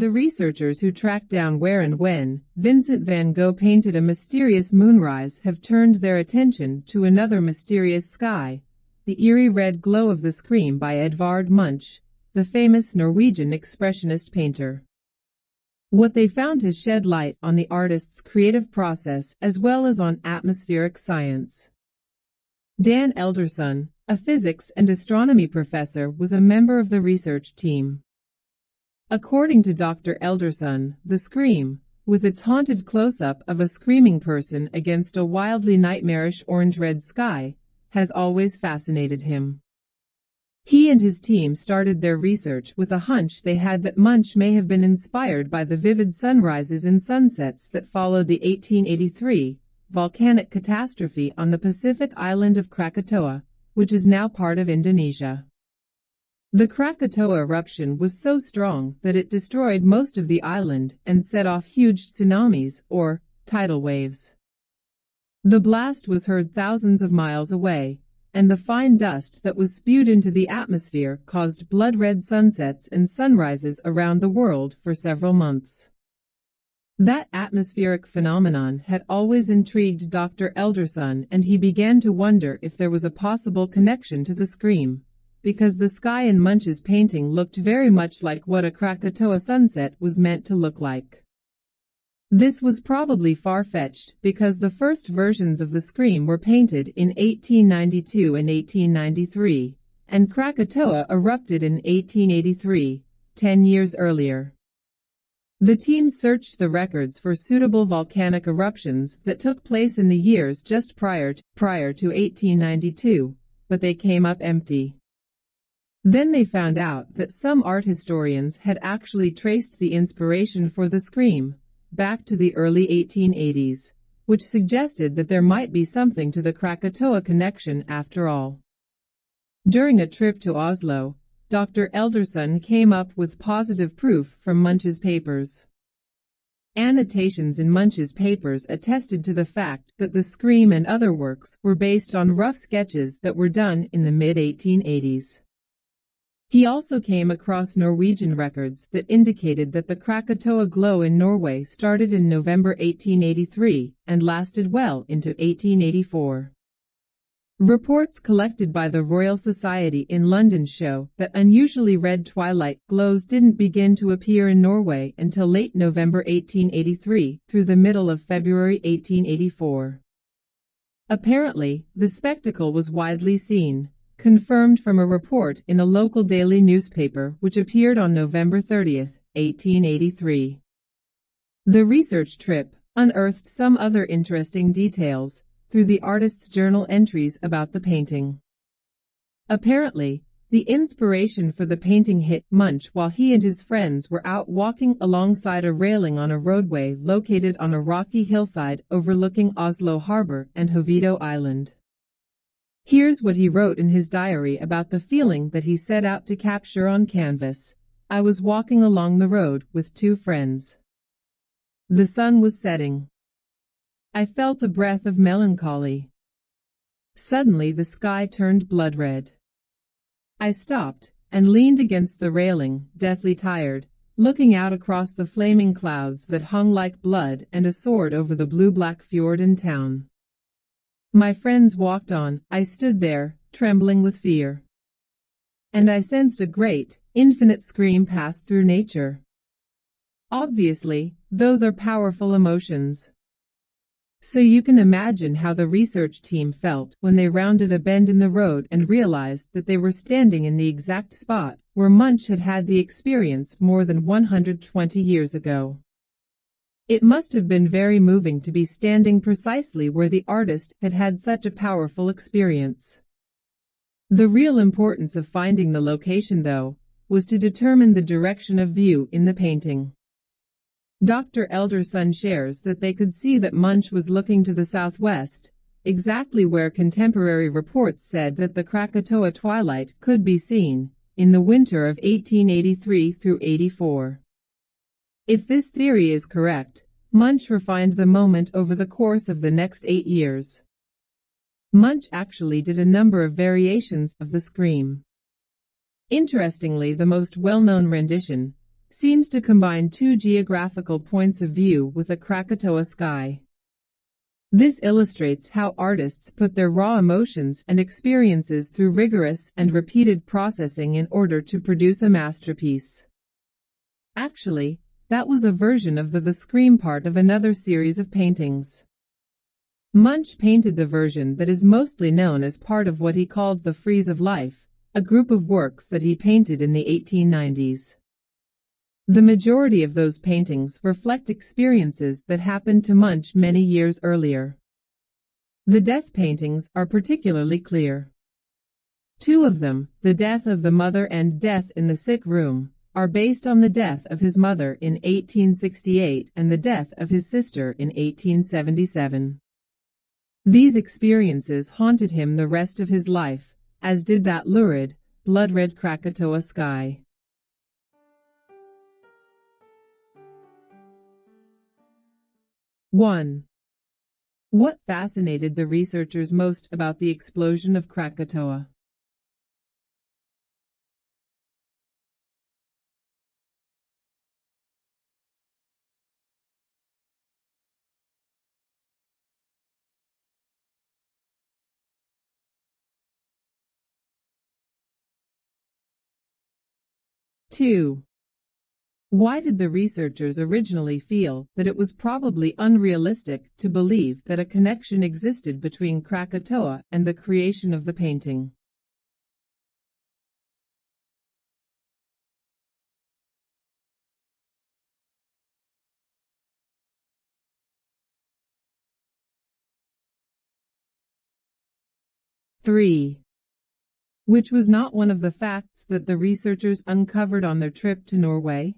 The researchers who tracked down where and when Vincent van Gogh painted a mysterious moonrise have turned their attention to another mysterious sky, the eerie red glow of the scream by Edvard Munch, the famous Norwegian expressionist painter. What they found has shed light on the artist's creative process as well as on atmospheric science. Dan Elderson, a physics and astronomy professor, was a member of the research team. According to Dr. Elderson, the scream, with its haunted close-up of a screaming person against a wildly nightmarish orange-red sky, has always fascinated him. He and his team started their research with a hunch they had that Munch may have been inspired by the vivid sunrises and sunsets that followed the 1883 volcanic catastrophe on the Pacific island of Krakatoa, which is now part of Indonesia. The Krakatoa eruption was so strong that it destroyed most of the island and set off huge tsunamis, or tidal waves. The blast was heard thousands of miles away, and the fine dust that was spewed into the atmosphere caused blood-red sunsets and sunrises around the world for several months. That atmospheric phenomenon had always intrigued Dr. Elderson, and he began to wonder if there was a possible connection to the scream, because the sky in Munch's painting looked very much like what a Krakatoa sunset was meant to look like. This was probably far-fetched because the first versions of the scream were painted in 1892 and 1893, and Krakatoa erupted in 1883, 10 years earlier. The team searched the records for suitable volcanic eruptions that took place in the years just prior to 1892, but they came up empty. Then they found out that some art historians had actually traced the inspiration for the scream back to the early 1880s, which suggested that there might be something to the Krakatoa connection after all. During a trip to Oslo, Dr. Elderson came up with positive proof from Munch's papers. Annotations in Munch's papers attested to the fact that the scream and other works were based on rough sketches that were done in the mid-1880s. He also came across Norwegian records that indicated that the Krakatoa glow in Norway started in November 1883 and lasted well into 1884. Reports collected by the Royal Society in London show that unusually red twilight glows didn't begin to appear in Norway until late November 1883 through the middle of February 1884. Apparently, the spectacle was widely seen, confirmed from a report in a local daily newspaper which appeared on November 30, 1883. The research trip unearthed some other interesting details through the artist's journal entries about the painting. Apparently, the inspiration for the painting hit Munch while he and his friends were out walking alongside a railing on a roadway located on a rocky hillside overlooking Oslo Harbor and Hovedo Island. Here's what he wrote in his diary about the feeling that he set out to capture on canvas. I was walking along the road with two friends. The sun was setting. I felt a breath of melancholy. Suddenly the sky turned blood red. I stopped and leaned against the railing, deathly tired, looking out across the flaming clouds that hung like blood and a sword over the blue-black fjord and town. My friends walked on. I stood there, trembling with fear. And I sensed a great, infinite scream pass through nature. Obviously, those are powerful emotions. So you can imagine how the research team felt when they rounded a bend in the road and realized that they were standing in the exact spot where Munch had had the experience more than 120 years ago. It must have been very moving to be standing precisely where the artist had had such a powerful experience. The real importance of finding the location, though, was to determine the direction of view in the painting. Dr. Elderson shares that they could see that Munch was looking to the southwest, exactly where contemporary reports said that the Krakatoa twilight could be seen, in the winter of 1883 through 84. If this theory is correct, Munch refined the moment over the course of the next 8 years. Munch actually did a number of variations of the scream. Interestingly, the most well-known rendition, seems to combine two geographical points of view with a Krakatoa sky. This illustrates how artists put their raw emotions and experiences through rigorous and repeated processing in order to produce a masterpiece. Actually, that was a version of the Scream part of another series of paintings. Munch painted the version that is mostly known as part of what he called the Frieze of Life, a group of works that he painted in the 1890s. The majority of those paintings reflect experiences that happened to Munch many years earlier. The death paintings are particularly clear. Two of them, the death of the mother and death in the sick room, are based on the death of his mother in 1868 and the death of his sister in 1877. These experiences haunted him the rest of his life, as did that lurid, blood-red Krakatoa sky. One. What fascinated the researchers most about the explosion of Krakatoa? Two. Why did the researchers originally feel that it was probably unrealistic to believe that a connection existed between Krakatoa and the creation of the painting? Three. Which was not one of the facts that the researchers uncovered on their trip to Norway?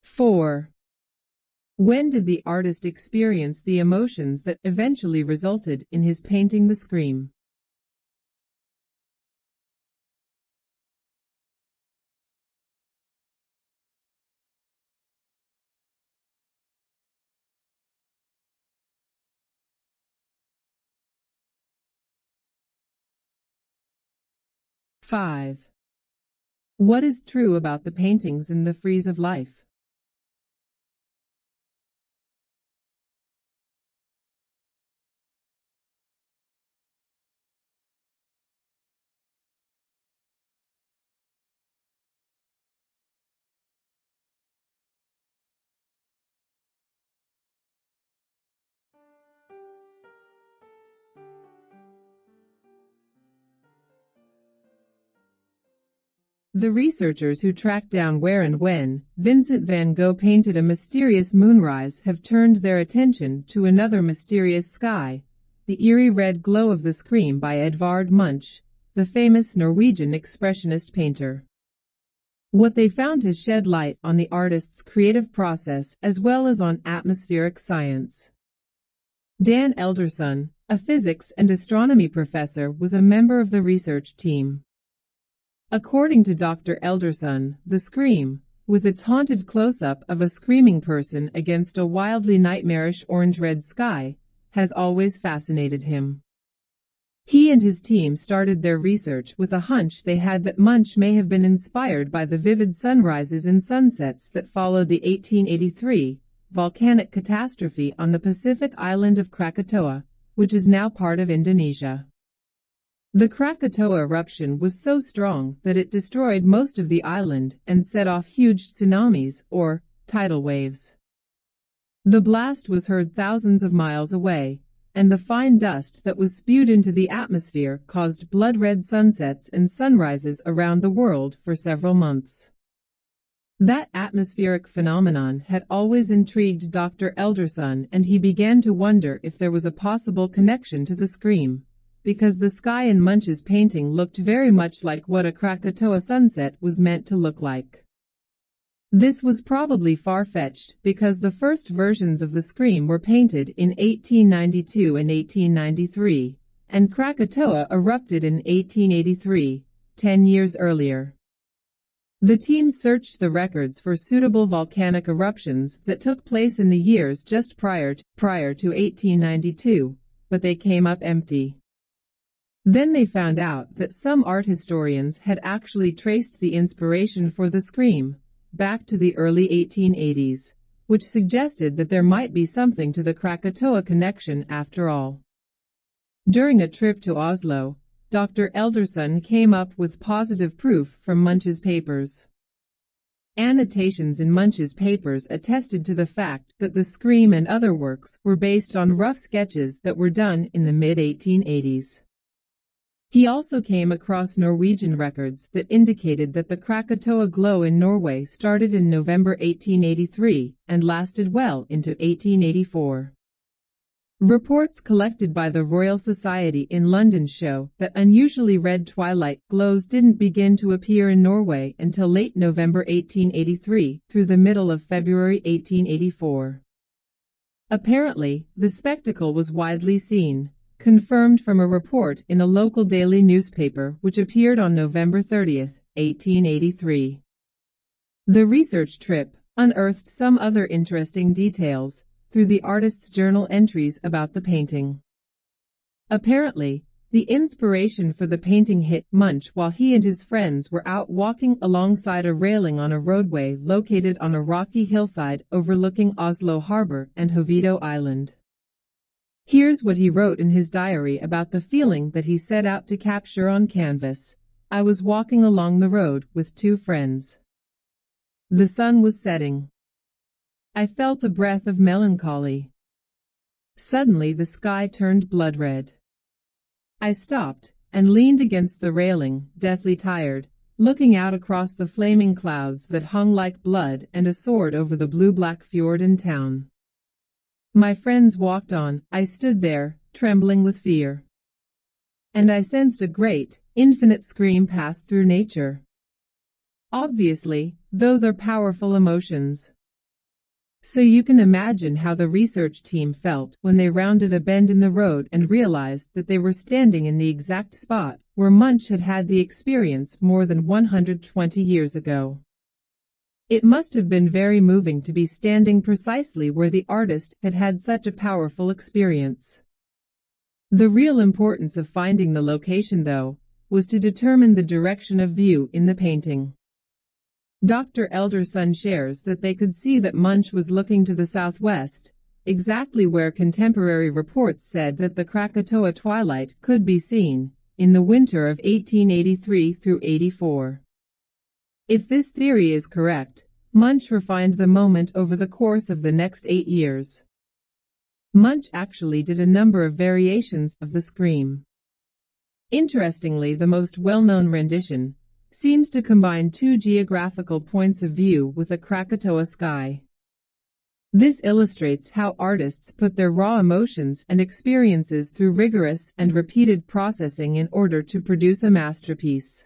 Four. When did the artist experience the emotions that eventually resulted in his painting The Scream? Five. What is true about the paintings in the Frieze of Life? The researchers who tracked down where and when Vincent van Gogh painted a mysterious moonrise have turned their attention to another mysterious sky, the eerie red glow of the Scream by Edvard Munch, the famous Norwegian expressionist painter. What they found has shed light on the artist's creative process as well as on atmospheric science. Dan Elderson, a physics and astronomy professor, was a member of the research team. According to Dr. Elderson, the Scream, with its haunted close-up of a screaming person against a wildly nightmarish orange-red sky, has always fascinated him. He and his team started their research with a hunch they had that Munch may have been inspired by the vivid sunrises and sunsets that followed the 1883 volcanic catastrophe on the Pacific island of Krakatoa, which is now part of Indonesia. The Krakatoa eruption was so strong that it destroyed most of the island and set off huge tsunamis, or tidal waves. The blast was heard thousands of miles away, and the fine dust that was spewed into the atmosphere caused blood-red sunsets and sunrises around the world for several months. That atmospheric phenomenon had always intrigued Dr. Elderson, and he began to wonder if there was a possible connection to the Scream, because the sky in Munch's painting looked very much like what a Krakatoa sunset was meant to look like. This was probably far-fetched because the first versions of the Scream were painted in 1892 and 1893, and Krakatoa erupted in 1883, 10 years earlier. The team searched the records for suitable volcanic eruptions that took place in the years just prior to 1892, but they came up empty. Then they found out that some art historians had actually traced the inspiration for the scream back to the early 1880s, which suggested that there might be something to the Krakatoa connection after all. During a trip to Oslo, Dr. Elderson came up with positive proof from Munch's papers. Annotations in Munch's papers attested to the fact that the scream and other works were based on rough sketches that were done in the mid-1880s. He also came across Norwegian records that indicated that the Krakatoa glow in Norway started in November 1883 and lasted well into 1884. Reports collected by the Royal Society in London show that unusually red twilight glows didn't begin to appear in Norway until late November 1883 through the middle of February 1884. Apparently, the spectacle was widely seen, confirmed from a report in a local daily newspaper which appeared on November 30, 1883. The research trip unearthed some other interesting details through the artist's journal entries about the painting. Apparently, the inspiration for the painting hit Munch while he and his friends were out walking alongside a railing on a roadway located on a rocky hillside overlooking Oslo Harbor and Hovedo Island. Here's what he wrote in his diary about the feeling that he set out to capture on canvas. I was walking along the road with two friends. The sun was setting. I felt a breath of melancholy. Suddenly the sky turned blood red. I stopped and leaned against the railing, deathly tired, looking out across the flaming clouds that hung like blood and a sword over the blue-black fjord and town. My friends walked on. I stood there, trembling with fear. And I sensed a great, infinite scream pass through nature. Obviously, those are powerful emotions. So you can imagine how the research team felt when they rounded a bend in the road and realized that they were standing in the exact spot where Munch had had the experience more than 120 years ago. It must have been very moving to be standing precisely where the artist had had such a powerful experience. The real importance of finding the location, though, was to determine the direction of view in the painting. Dr. Elderson shares that they could see that Munch was looking to the southwest, exactly where contemporary reports said that the Krakatoa twilight could be seen, in the winter of 1883 through 84. If this theory is correct, Munch refined the moment over the course of the next 8 years. Munch actually did a number of variations of the scream. Interestingly, the most well-known rendition seems to combine two geographical points of view with a Krakatoa sky. This illustrates how artists put their raw emotions and experiences through rigorous and repeated processing in order to produce a masterpiece.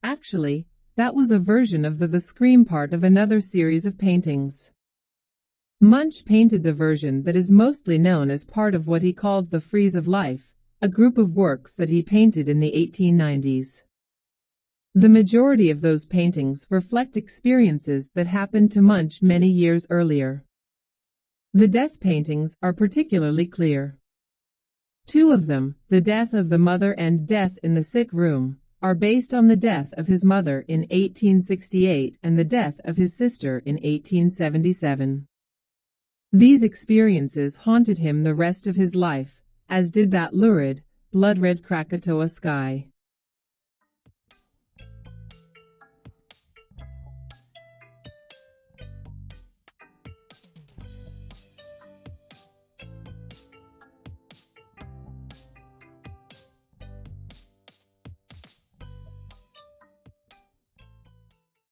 Actually, that was a version of the scream part of another series of paintings. Munch painted the version that is mostly known as part of what he called the Frieze of Life, a group of works that he painted in the 1890s. The majority of those paintings reflect experiences that happened to Munch many years earlier. The death paintings are particularly clear. Two of them, the death of the mother and death in the sick room, are based on the death of his mother in 1868 and the death of his sister in 1877. These experiences haunted him the rest of his life, as did that lurid, blood-red Krakatoa sky.